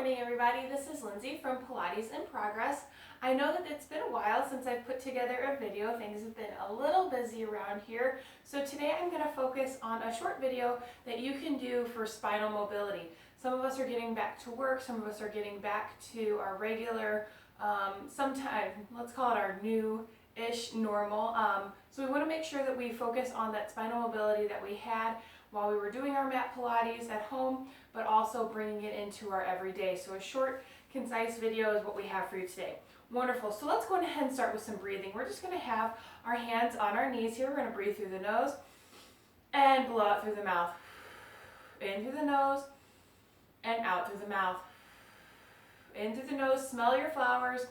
morning, everybody. This is Lindsay from Pilates in Progress. I know that it's been a while since I've put together a video. Things have been a little busy around here. So today I'm going to focus on a short video that you can do for spinal mobility. Some of us are getting back to work. Some of us are getting back to our regular, sometime, let's call it our new-ish normal. So we want to make sure that we focus on that spinal mobility that we had while we were doing our mat Pilates at home, but also bringing it into our everyday. So a short, concise video is what we have for you today. Wonderful. So let's go ahead and start with some breathing. We're just going to have our hands on our knees here. We're going to breathe through the nose and blow out through the mouth. In through the nose and out through the mouth. In through the nose, smell your flowers,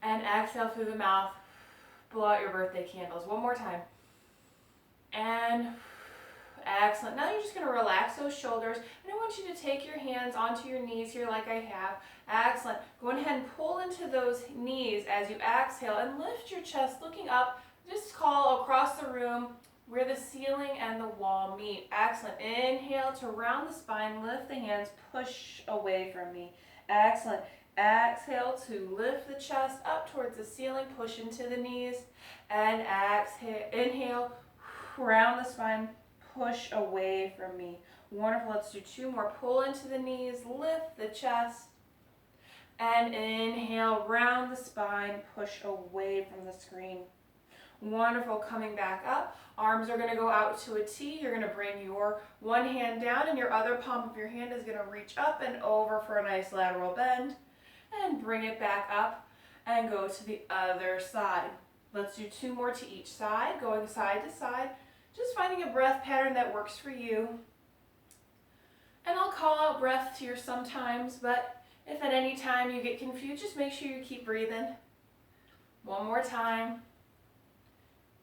and exhale through the mouth. Blow out your birthday candles. One more time. And excellent. Now you're just going to relax those shoulders, and I want you to take your hands onto your knees here like I have. Excellent. Go ahead and pull into those knees as you exhale and lift your chest looking up. Just call across the room where the ceiling and the wall meet. Excellent. Inhale to round the spine, lift the hands, push away from me. Excellent. Exhale to lift the chest up towards the ceiling, push into the knees, and exhale. Inhale, round the spine, push away from me. Wonderful. Let's do two more. Pull into the knees, lift the chest, and inhale, round the spine, push away from the screen. Wonderful. Coming back up. Arms are going to go out to a T. You're going to bring your one hand down, and your other palm of your hand is going to reach up and over for a nice lateral bend. And bring it back up and go to the other side. Let's do two more to each side, going side to side. Just finding a breath pattern that works for you. And I'll call out breaths here sometimes, but if at any time you get confused, just make sure you keep breathing. One more time.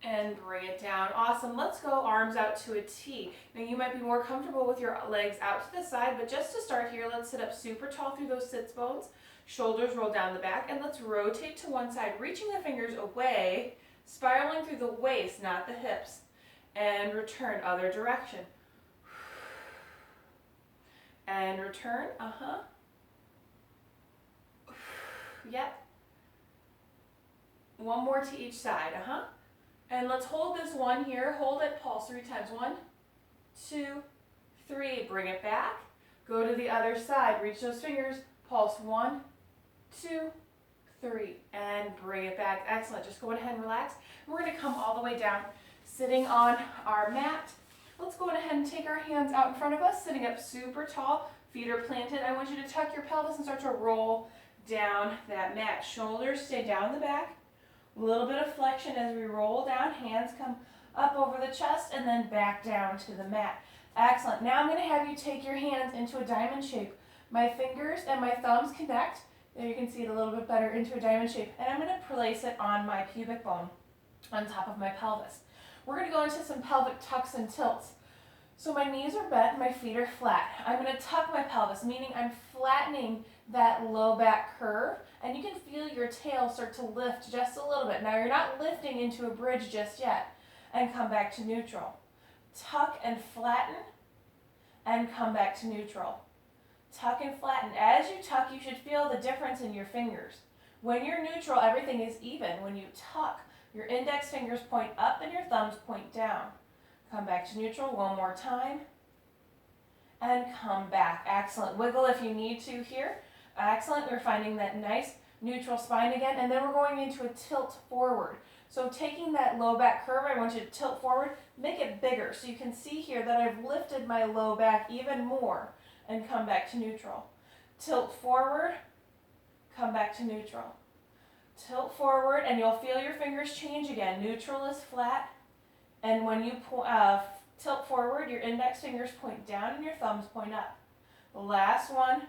And bring it down. Awesome. Let's go arms out to a T. Now you might be more comfortable with your legs out to the side, but just to start here, let's sit up super tall through those sits bones. Shoulders roll down the back, and let's rotate to one side, reaching the fingers away, spiraling through the waist, not the hips. And return other direction. And return. Yep. One more to each side. And let's hold this one here. Hold it, pulse 3 times. 1, 2, 3. Bring it back. Go to the other side. Reach those fingers. Pulse 1, 2, 3. And bring it back. Excellent. Just go ahead and relax. We're going to come all the way down, sitting on our mat. Let's go ahead and take our hands out in front of us, sitting up super tall. Feet are planted. I want you to tuck your pelvis and start to roll down that mat. Shoulders stay down the back. A little bit of flexion as we roll down. Hands come up over the chest and then back down to the mat. Excellent. Now I'm going to have you take your hands into a diamond shape. My fingers and my thumbs connect. There you can see it a little bit better, into a diamond shape. And I'm going to place it on my pubic bone, on top of my pelvis. We're going to go into some pelvic tucks and tilts. So my knees are bent, my feet are flat. I'm going to tuck my pelvis, meaning I'm flattening that low back curve, and you can feel your tail start to lift just a little bit. Now you're not lifting into a bridge just yet, and come back to neutral. Tuck and flatten, and come back to neutral. Tuck and flatten. As you tuck, you should feel the difference in your fingers. When you're neutral, everything is even. When you tuck, your index fingers point up and your thumbs point down. Come back to neutral one more time. And come back. Excellent. Wiggle if you need to here. Excellent. We're finding that nice neutral spine again. And then we're going into a tilt forward. So taking that low back curve, I want you to tilt forward. Make it bigger so you can see here that I've lifted my low back even more. And come back to neutral. Tilt forward. Come back to neutral. Tilt forward, and you'll feel your fingers change again. Neutral is flat, and when you tilt forward, your index fingers point down and your thumbs point up. The last one,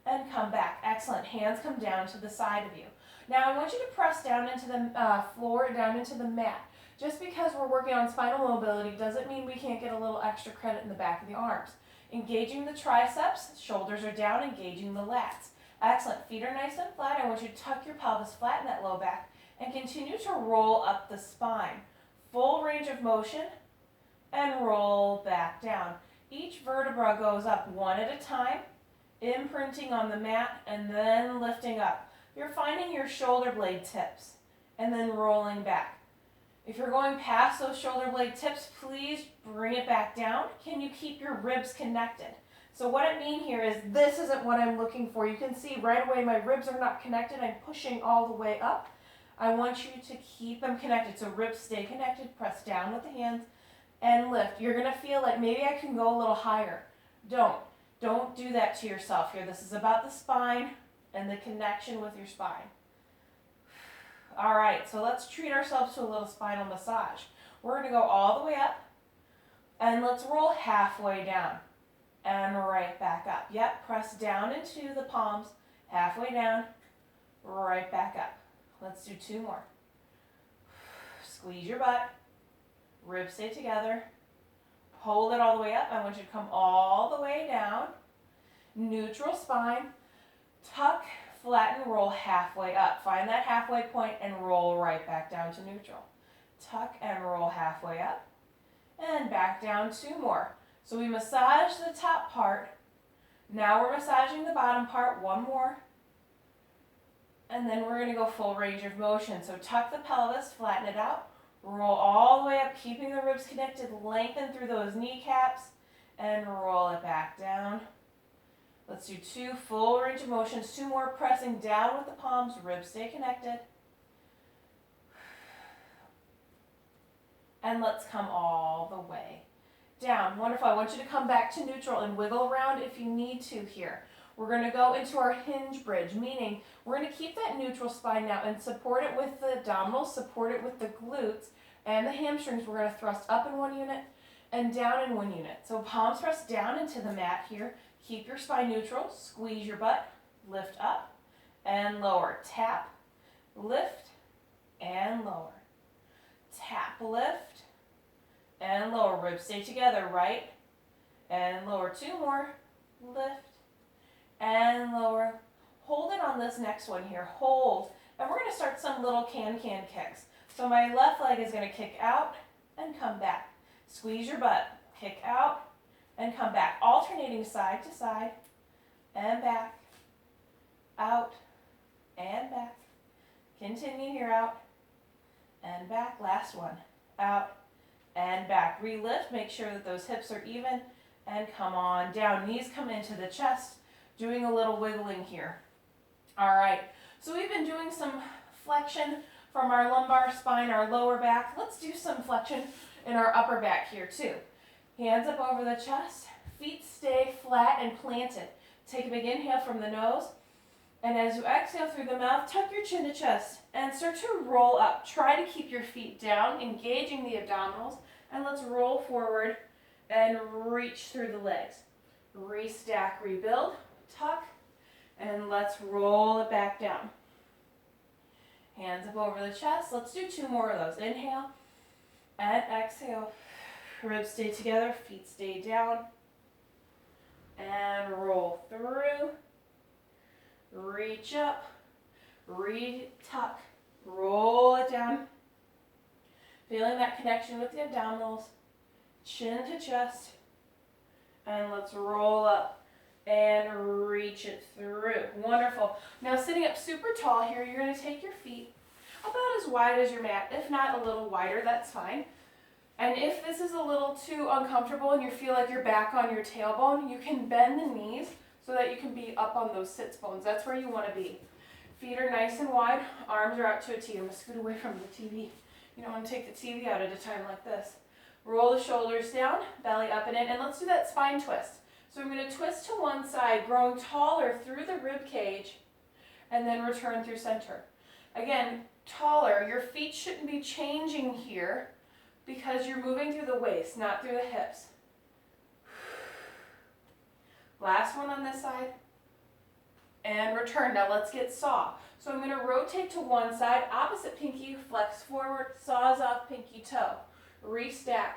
and come back. Excellent. Hands come down to the side of you. Now I want you to press down into the floor, down into the mat. Just because we're working on spinal mobility doesn't mean we can't get a little extra credit in the back of the arms. Engaging the triceps, shoulders are down, engaging the lats. Excellent. Feet are nice and flat. I want you to tuck your pelvis, flatten that low back, and continue to roll up the spine. Full range of motion, and roll back down. Each vertebra goes up one at a time, imprinting on the mat, and then lifting up. You're finding your shoulder blade tips, and then rolling back. If you're going past those shoulder blade tips, please bring it back down. Can you keep your ribs connected? So what I mean here is this isn't what I'm looking for. You can see right away my ribs are not connected. I'm pushing all the way up. I want you to keep them connected. So ribs stay connected, press down with the hands, and lift. You're gonna feel like maybe I can go a little higher. Don't do that to yourself here. This is about the spine and the connection with your spine. All right, so let's treat ourselves to a little spinal massage. We're gonna go all the way up, and let's roll halfway down and right back up. Yep, press down into the palms, halfway down, right back up. Let's do 2 more. Squeeze your butt, ribs stay together, hold it all the way up. I want you to come all the way down, neutral spine, tuck, flatten, roll halfway up. Find that halfway point and roll right back down to neutral. Tuck and roll halfway up and back down 2 more. So we massage the top part. Now we're massaging the bottom part. 1 more. And then we're going to go full range of motion. So tuck the pelvis, flatten it out, roll all the way up, keeping the ribs connected, lengthen through those kneecaps, and roll it back down. Let's do 2 full range of motions, 2 more, pressing down with the palms, ribs stay connected. And let's come all the way down. Wonderful. I want you to come back to neutral and wiggle around if you need to here. We're going to go into our hinge bridge, meaning we're going to keep that neutral spine now and support it with the abdominals, support it with the glutes and the hamstrings. We're going to thrust up in 1 unit and down in 1 unit. So palms press down into the mat here. Keep your spine neutral, squeeze your butt, lift up and lower. Tap, lift, and lower. Tap, lift, and lower. Ribs stay together, right and lower. 2 more, lift, and lower. Hold it on this next one here, hold. And we're gonna start some little can-can kicks. So my left leg is gonna kick out and come back. Squeeze your butt, kick out, and come back, alternating side to side, and back, out, and back. Continue here, out, and back. Last one, out, and back. Relift, make sure that those hips are even, and come on down. Knees come into the chest, doing a little wiggling here. All right, so we've been doing some flexion from our lumbar spine, our lower back. Let's do some flexion in our upper back here too. Hands up over the chest, feet stay flat and planted. Take a big inhale from the nose, and as you exhale through the mouth, tuck your chin to chest and start to roll up. Try to keep your feet down, engaging the abdominals, and let's roll forward and reach through the legs. Restack, rebuild, tuck, and let's roll it back down. Hands up over the chest. Let's do 2 more of those. Inhale and exhale. Ribs stay together, feet stay down, and roll through, reach up, tuck, roll it down, feeling that connection with the abdominals, chin to chest, and let's roll up and reach it through. Wonderful. Now sitting up super tall here, you're going to take your feet about as wide as your mat, if not a little wider, that's fine. And if this is a little too uncomfortable and you feel like you're back on your tailbone, you can bend the knees so that you can be up on those sits bones. That's where you want to be. Feet are nice and wide, arms are out to a T. I'm going to scoot away from the TV. You don't want to take the TV out at a time like this. Roll the shoulders down, belly up and in, and let's do that spine twist. So I'm going to twist to one side, growing taller through the rib cage, and then return through center. Again, taller. Your feet shouldn't be changing here because you're moving through the waist, not through the hips. Last one on this side. And return. Now let's get saw. So I'm going to rotate to one side, opposite pinky, flex forward, saws off pinky toe. Restack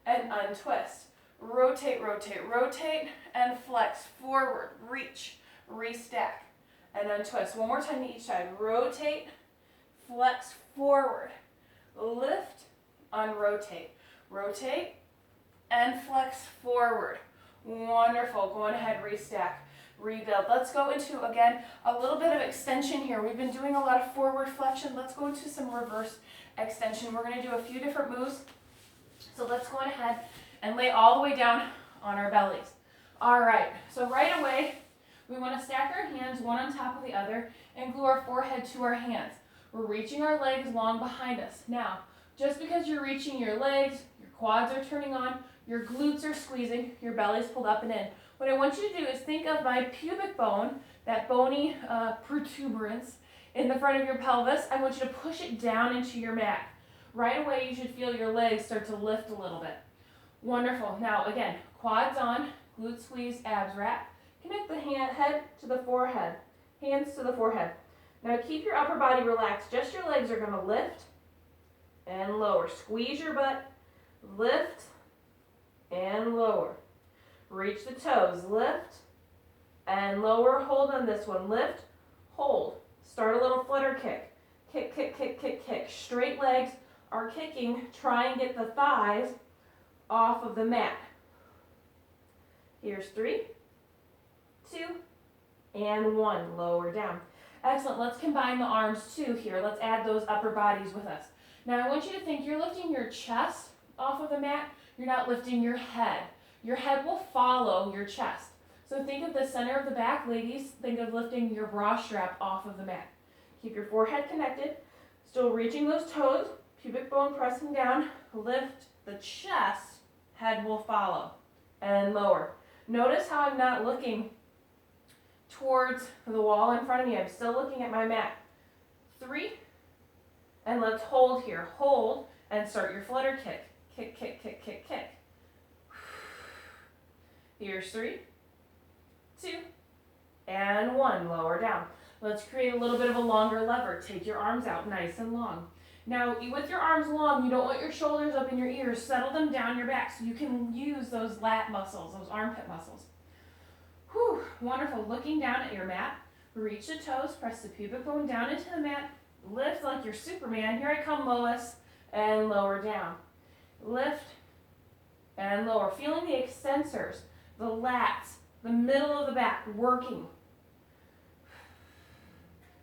and untwist. Rotate, rotate, rotate, and flex forward, reach, restack, and untwist. One more time to each side. Rotate, flex forward, lift, unrotate, rotate, and flex forward. Wonderful. Go on ahead, restack. rebuild. Let's go into, again, a little bit of extension here. We've been doing a lot of forward flexion. Let's go into some reverse extension. We're going to do a few different moves. So let's go ahead and lay all the way down on our bellies. All right, so right away, we want to stack our hands one on top of the other and glue our forehead to our hands. We're reaching our legs long behind us. Now, just because you're reaching your legs, your quads are turning on, your glutes are squeezing, your belly's pulled up and in. What I want you to do is think of my pubic bone, that bony protuberance in the front of your pelvis. I want you to push it down into your mat. Right away, you should feel your legs start to lift a little bit. Wonderful. Now, again, quads on, glutes squeeze, abs wrap. Connect the head to the forehead, hands to the forehead. Now, keep your upper body relaxed. Just your legs are going to lift and lower. Squeeze your butt, lift and lower. Reach the toes, lift and lower. Hold on this one, lift, hold. Start a little flutter kick. Kick, kick, kick, kick, kick. Straight legs are kicking. Try and get the thighs off of the mat. Here's 3, 2, and 1. Lower down. Excellent. Let's combine the arms too here. Let's add those upper bodies with us. Now I want you to think you're lifting your chest off of the mat. You're not lifting your head. Your head will follow your chest. So think of the center of the back, ladies. Think of lifting your bra strap off of the mat. Keep your forehead connected. Still reaching those toes. Pubic bone pressing down. Lift the chest. Head will follow. And lower. Notice how I'm not looking towards the wall in front of me. I'm still looking at my mat. 3. And let's hold here. Hold and start your flutter kick. Kick, kick, kick, kick, kick. Here's 3, 2, and 1. Lower down. Let's create a little bit of a longer lever. Take your arms out nice and long. Now, with your arms long, you don't want your shoulders up in your ears. Settle them down your back so you can use those lat muscles, those armpit muscles. Whew, wonderful. Looking down at your mat. Reach the toes. Press the pubic bone down into the mat. Lift like you're Superman. Here I come, Lois. And lower down. Lift and lower. Feeling the extensors, the lats, the middle of the back working.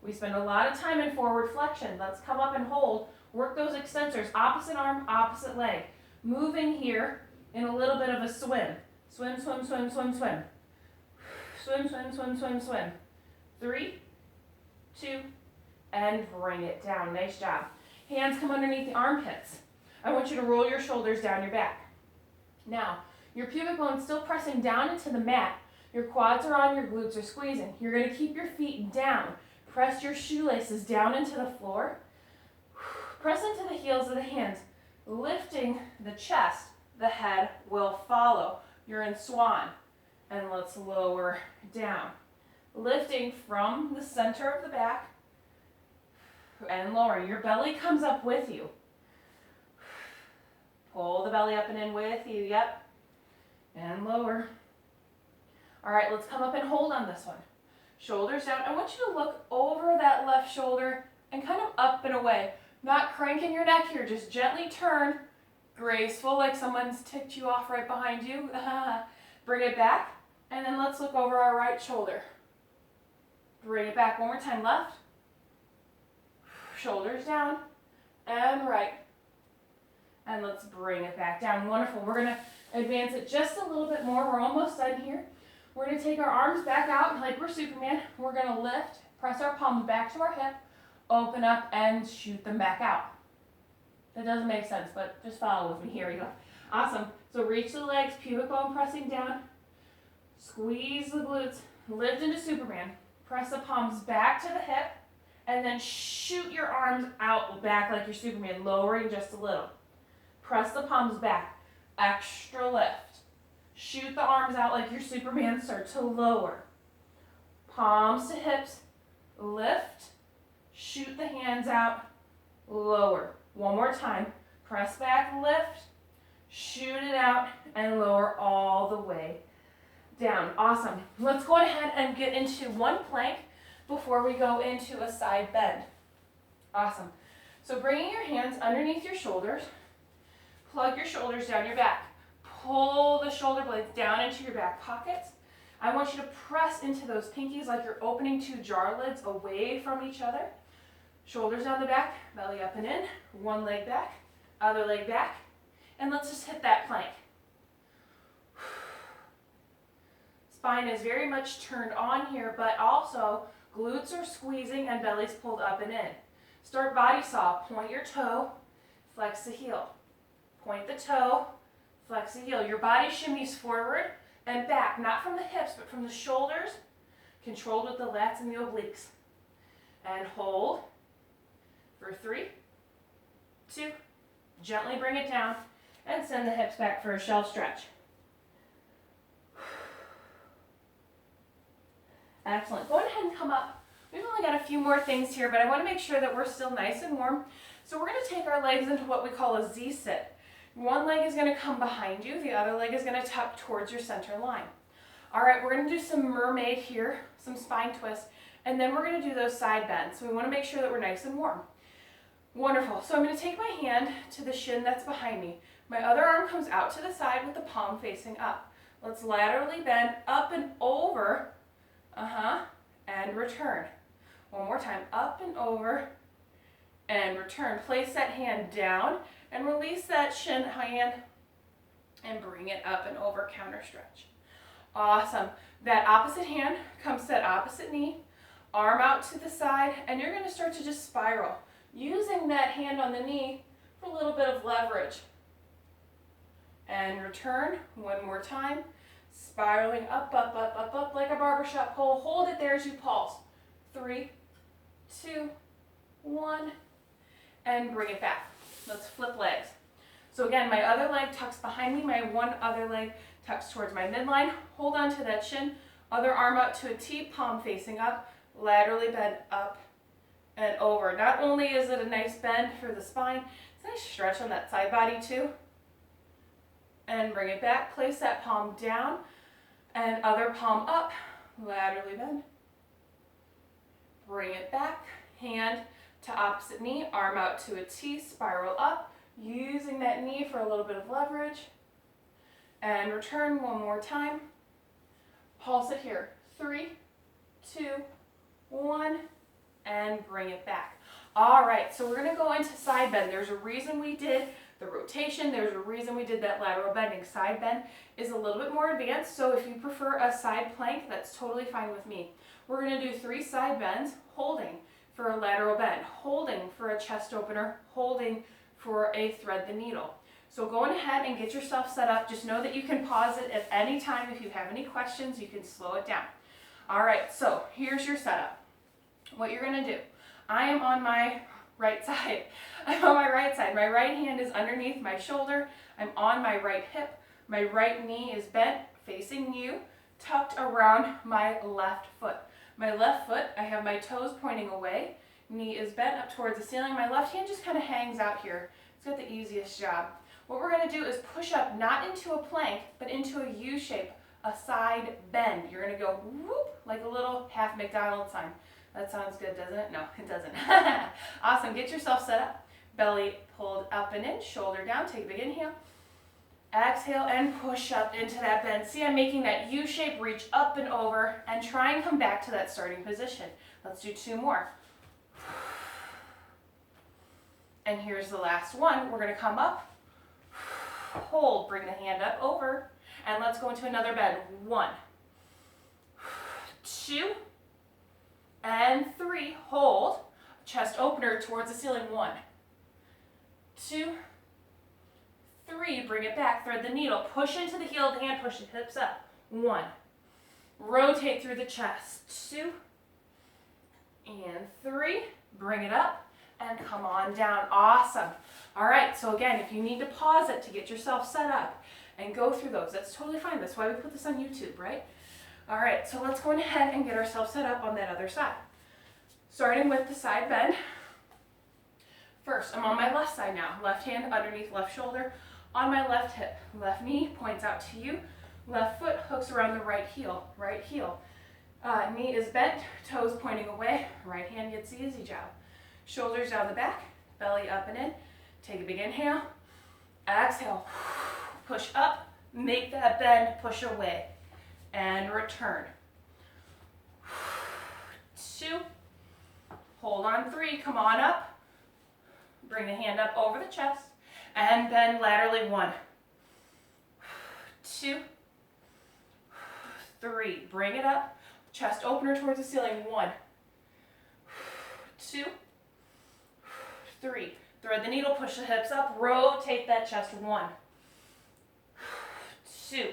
We spend a lot of time in forward flexion. Let's come up and hold. Work those extensors. Opposite arm, opposite leg. Moving here in a little bit of a swim. Swim, swim, swim, swim, swim. Swim, swim, swim, swim, swim. 3, 2, and bring it down. Nice job. Hands come underneath the armpits. I want you to roll your shoulders down your back. Now, your pubic bone's still pressing down into the mat. Your quads are on, your glutes are squeezing. You're going to keep your feet down. Press your shoelaces down into the floor. Press into the heels of the hands. Lifting the chest, the head will follow. You're in Swan. And let's lower down. Lifting from the center of the back and lowering. Your belly comes up with you. Pull the belly up and in with you. Yep. And lower. All right, let's come up and hold on this one. Shoulders down. I want you to look over that left shoulder and kind of up and away. Not cranking your neck here. Just gently turn. Graceful, like someone's ticked you off right behind you. Bring it back. And then let's look over our right shoulder. Bring it back one more time. Left. Shoulders down. And right. And let's bring it back down. Wonderful. We're going to advance it just a little bit more. We're almost done here. We're going to take our arms back out like we're Superman. We're going to lift, press our palms back to our hip, open up, and shoot them back out. That doesn't make sense, but just follow with me. Here we go. Awesome. So reach the legs, pubic bone pressing down. Squeeze the glutes. Lift into Superman. Press the palms back to the hip, and then shoot your arms out back like you're Superman, lowering just a little. Press the palms back. Extra lift. Shoot the arms out like your Superman. Start to lower. Palms to hips. Lift. Shoot the hands out. Lower. One more time. Press back, lift. Shoot it out and lower all the way down. Awesome. Let's go ahead and get into one plank before we go into a side bend. Awesome. So bringing your hands underneath your shoulders. Plug your shoulders down your back. Pull the shoulder blades down into your back pockets. I want you to press into those pinkies like you're opening two jar lids away from each other. Shoulders down the back, belly up and in, one leg back, other leg back, and let's just hit that plank. Spine is very much turned on here, but also glutes are squeezing and belly's pulled up and in. Start body saw, point your toe, flex the heel. Point the toe, flex the heel. Your body shimmies forward and back, not from the hips, but from the shoulders, controlled with the lats and the obliques. And hold for 3, 2, gently bring it down, and send the hips back for a shelf stretch. Excellent. Go ahead and come up. We've only got a few more things here, but I want to make sure that we're still nice and warm. So we're going to take our legs into what we call a Z-sit. One leg is going to come behind you, the other leg is going to tuck towards your center line. All right, we're going to do some mermaid here, some spine twists, and then we're going to do those side bends. So we want to make sure that we're nice and warm. Wonderful. So I'm going to take my hand to the shin that's behind me. My other arm comes out to the side with the palm facing up. Let's laterally bend up and over, and return. One more time, up and over, and return. Place that hand down and release that shin hand and bring it up and over, counter stretch. Awesome. That opposite hand comes to that opposite knee, arm out to the side, and you're going to start to just spiral, using that hand on the knee for a little bit of leverage. And return one more time, spiraling up, up, up, up, up like a barbershop pole. Hold it there as you pulse. 3, 2, 1, and bring it back. Let's flip legs. So again, my other leg tucks behind me, my one other leg tucks towards my midline. Hold on to that shin, other arm out to a T, palm facing up, laterally bend up and over. Not only is it a nice bend for the spine, it's a nice stretch on that side body too. And bring it back, place that palm down and other palm up, laterally bend. Bring it back, hand to opposite knee, arm out to a T, spiral up, using that knee for a little bit of leverage. And return one more time. Pulse it here. 3, 2, 1, and bring it back. All right, so we're going to go into side bend. There's a reason we did the rotation. There's a reason we did that lateral bending. Side bend is a little bit more advanced, so if you prefer a side plank, that's totally fine with me. We're going to do 3 side bends, holding for a lateral bend, holding for a chest opener, holding for a thread the needle. So go ahead and get yourself set up. Just know that you can pause it at any time. If you have any questions, you can slow it down. All right, so here's your setup. What you're going to do, I am on my right side. I'm on my right side. My right hand is underneath my shoulder. I'm on my right hip. My right knee is bent, facing you, tucked around my left foot. My left foot, I have my toes pointing away. Knee is bent up towards the ceiling. My left hand just kind of hangs out here. It's got the easiest job. What we're going to do is push up, not into a plank, but into a U shape, a side bend. You're going to go whoop, like a little half McDonald's sign. That sounds good, doesn't it? No, it doesn't. Awesome. Get yourself set up. Belly pulled up and in, shoulder down. Take a big inhale. Exhale and push up into that bend. See, I'm making that U shape, reach up and over, and try and come back to that starting position. Let's do 2 more. And here's the last one. We're going to come up, hold, bring the hand up over, and let's go into another bend. 1, 2, and 3. Hold. Chest opener towards the ceiling. 1, 2, 3. Bring it back. Thread the needle. Push into the heel of the hand. Push the hips up. 1. Rotate through the chest. 2, and 3. Bring it up and come on down. Awesome. All right, so again, if you need to pause it to get yourself set up and go through those, that's totally fine. That's why we put this on YouTube, right? All right, so let's go ahead and get ourselves set up on that other side. Starting with the side bend. First, I'm on my left side now. Left hand underneath left shoulder, on my left hip. Left knee points out to you. Left foot hooks around the right heel. Right heel. Knee is bent, toes pointing away. Right hand gets the easy job. Shoulders down the back, belly up and in. Take a big inhale. Exhale. Push up, make that bend, push away. and return. 2, hold on, 3, come on up. Bring the hand up over the chest and bend laterally. 1, 2, 3, bring it up. Chest opener towards the ceiling. 1, 2, 3. Thread the needle, push the hips up, rotate that chest. 1, 2,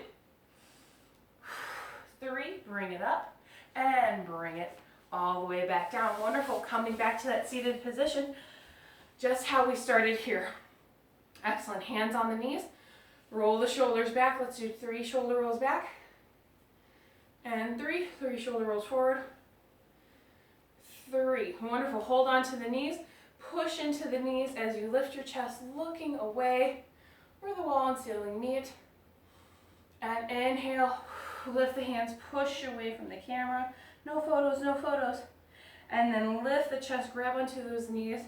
3, bring it up and bring it all the way back down. Wonderful. Coming back to that seated position, just how we started here. Excellent. Hands on the knees. Roll the shoulders back. Let's do 3 shoulder rolls back. And 3 shoulder rolls forward. 3. Wonderful. Hold on to the knees. Push into the knees as you lift your chest, looking away where the wall and ceiling meet. And inhale. Lift the hands. Push away from the camera. No photos, no photos. And then lift the chest. Grab onto those knees.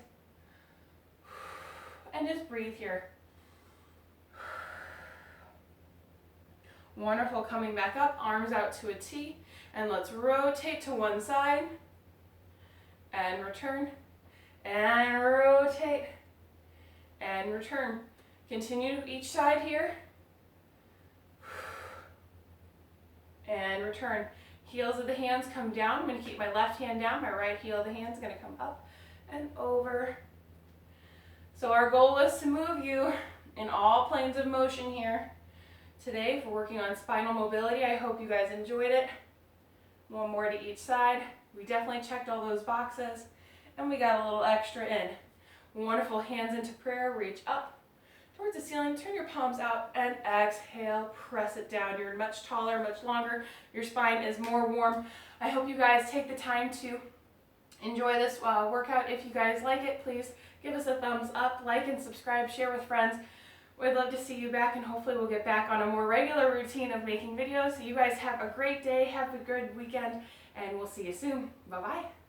And just breathe here. Wonderful. Coming back up, arms out to a T, and let's rotate to one side and return and rotate and return. Continue each side here and return. Heels of the hands come down. I'm going to keep my left hand down. My right heel of the hand is going to come up and over. So our goal was to move you in all planes of motion here today for working on spinal mobility. I hope you guys enjoyed it. 1 more to each side. We definitely checked all those boxes and we got a little extra in. Wonderful. Hands into prayer. Reach up towards the ceiling. Turn your palms out and exhale. Press it down. You're much taller, much longer. Your spine is more warm. I hope you guys take the time to enjoy this workout. If you guys like it, please give us a thumbs up, like and subscribe, share with friends. We'd love to see you back, and hopefully we'll get back on a more regular routine of making videos. So you guys have a great day, have a good weekend, and we'll see you soon. Bye-bye.